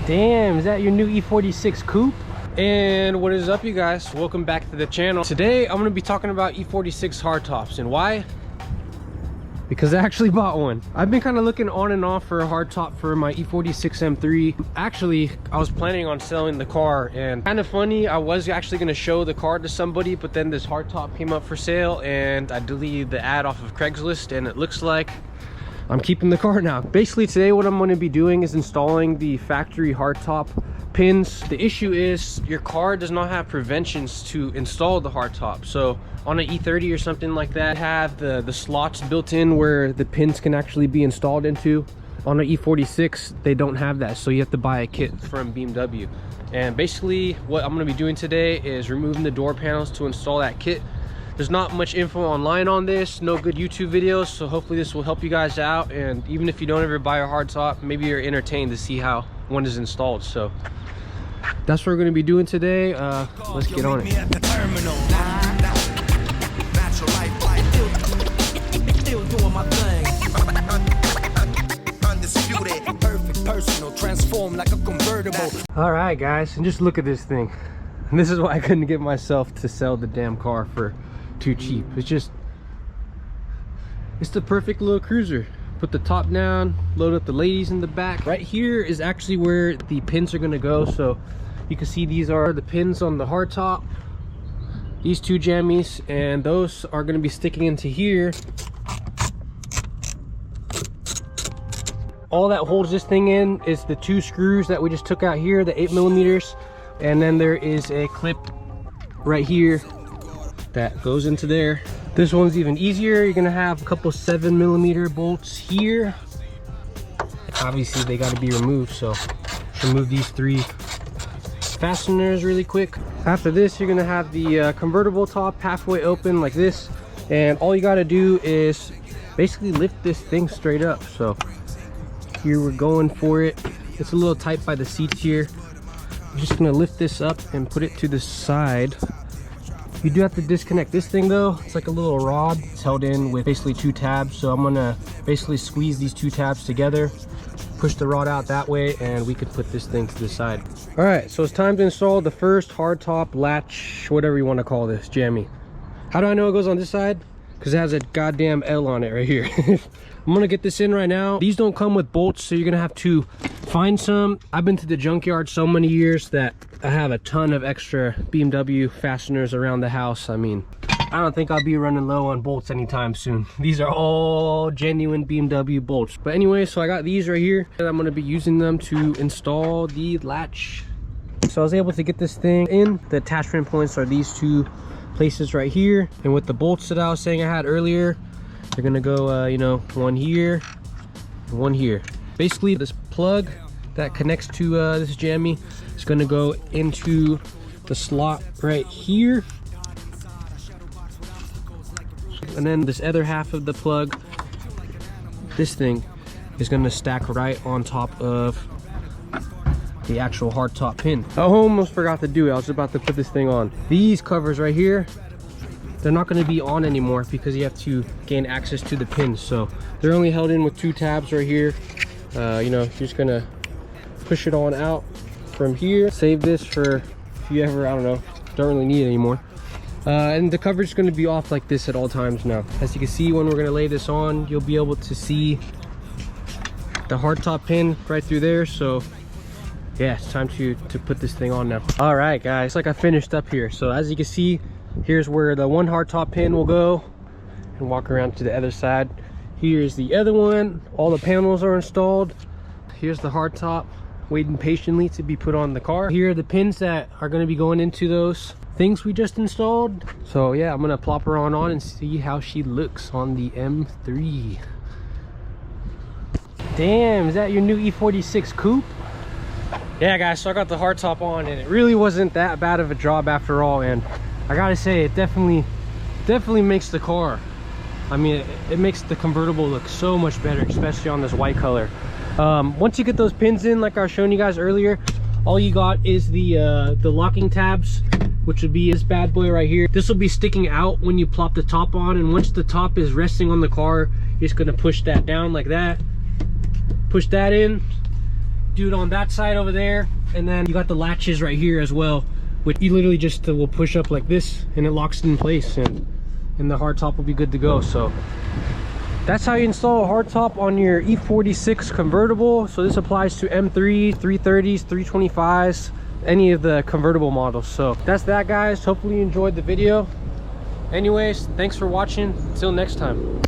Damn, is that your new E46 coupe? And what is up, you guys? Welcome back to the channel. Today I'm going to be talking about E46 hardtops. And why? Because I actually bought one. I've been kind of looking on and off for a hardtop for my E46 M3. Actually, I was planning on selling the car, and kind of funny, I was actually going to show the car to somebody, but then this hardtop came up for sale and I deleted the ad off of Craigslist, and it looks like I'm keeping the car now. Basically today what I'm going to be doing is installing the factory hardtop pins. The issue is your car does not have preventions to install the hardtop. So on an E30 or something like that, have the slots built in where the pins can actually be installed into. On an E46 they don't have that, so you have to buy a kit from BMW. And basically what I'm going to be doing today is removing the door panels to install that kit. There's not much info online on this, no good YouTube videos, so hopefully this will help you guys out. And even if you don't ever buy a hardtop, maybe you're entertained to see how one is installed. So that's what we're going to be doing today. Let's get on it. All right, guys, and just look at this thing. And this is why I couldn't get myself to sell the damn car for too cheap. It's the perfect little cruiser. Put the top down, load up the ladies in the back. Right here is actually where the pins are gonna go. So you can see these are the pins on the hardtop, these two jammies, and those are gonna be sticking into here. All that holds this thing in is the two screws that we just took out here, the 8mm, and then there is a clip right here that goes into there. This one's even easier. You're gonna have a couple 7mm bolts here. Obviously they got to be removed, so remove these three fasteners really quick. After this you're gonna have the convertible top halfway open like this, and all you got to do is basically lift this thing straight up. So here we're going for it. It's a little tight by the seats here. I'm just gonna lift this up and put it to the side. You do have to disconnect this thing though. It's like a little rod. It's held in with basically two tabs. So I'm gonna basically squeeze these two tabs together, push the rod out that way, and we can put this thing to the side. All right, so it's time to install the first hardtop latch, whatever you want to call this, jammy. How do I know it goes on this side? Because it has a goddamn L on it right here. I'm gonna get this in right now. These don't come with bolts, so you're gonna have to find some. I've been to the junkyard so many years that I have a ton of extra BMW fasteners around the house. I mean, I don't think I'll be running low on bolts anytime soon. These are all genuine BMW bolts. But anyway, so I got these right here, and I'm gonna be using them to install the latch. So I was able to get this thing in. The attachment points are these two places right here, and with the bolts that I was saying I had earlier, they're gonna go you know, one here, one here. Basically this plug that connects to this jammy is gonna go into the slot right here, and then this other half of the plug, this thing is gonna stack right on top of the actual hardtop pin. I almost forgot to do it. I was about to put this thing on. These covers right here, they're not going to be on anymore because you have to gain access to the pins. So they're only held in with two tabs right here. You know, you're just gonna push it on out from here. Save this for if you ever, I don't know, don't really need it anymore. And the coverage is going to be off like this at all times now. As you can see, when we're going to lay this on, you'll be able to see the hardtop pin right through there. So yeah, it's time to put this thing on now. All right, guys, like I finished up here. So as you can see, here's where the one hardtop pin will go, and walk around to the other side. Here's the other one. All the panels are installed. Here's the hardtop waiting patiently to be put on the car. Here are the pins that are going to be going into those things we just installed. So yeah, I'm gonna plop her on and see how she looks on the M3. Damn, is that your new E46 coupe? Yeah, guys, so I got the hardtop on, and it really wasn't that bad of a job after all. And I gotta say, it definitely makes the car, I mean, it makes the convertible look so much better, especially on this white color. Once you get those pins in, like I was showing you guys earlier, all you got is the locking tabs, which would be this bad boy right here. This will be sticking out when you plop the top on, and once the top is resting on the car, you're just gonna push that down like that, push that in, do it on that side over there, and then you got the latches right here as well, which you literally just will push up like this and it locks in place, and the hardtop will be good to go. So that's how you install a hardtop on your e46 convertible. So this applies to M3, 330s, 325s, any of the convertible models. So that's that, guys. Hopefully you enjoyed the video. Anyways, thanks for watching. Until next time.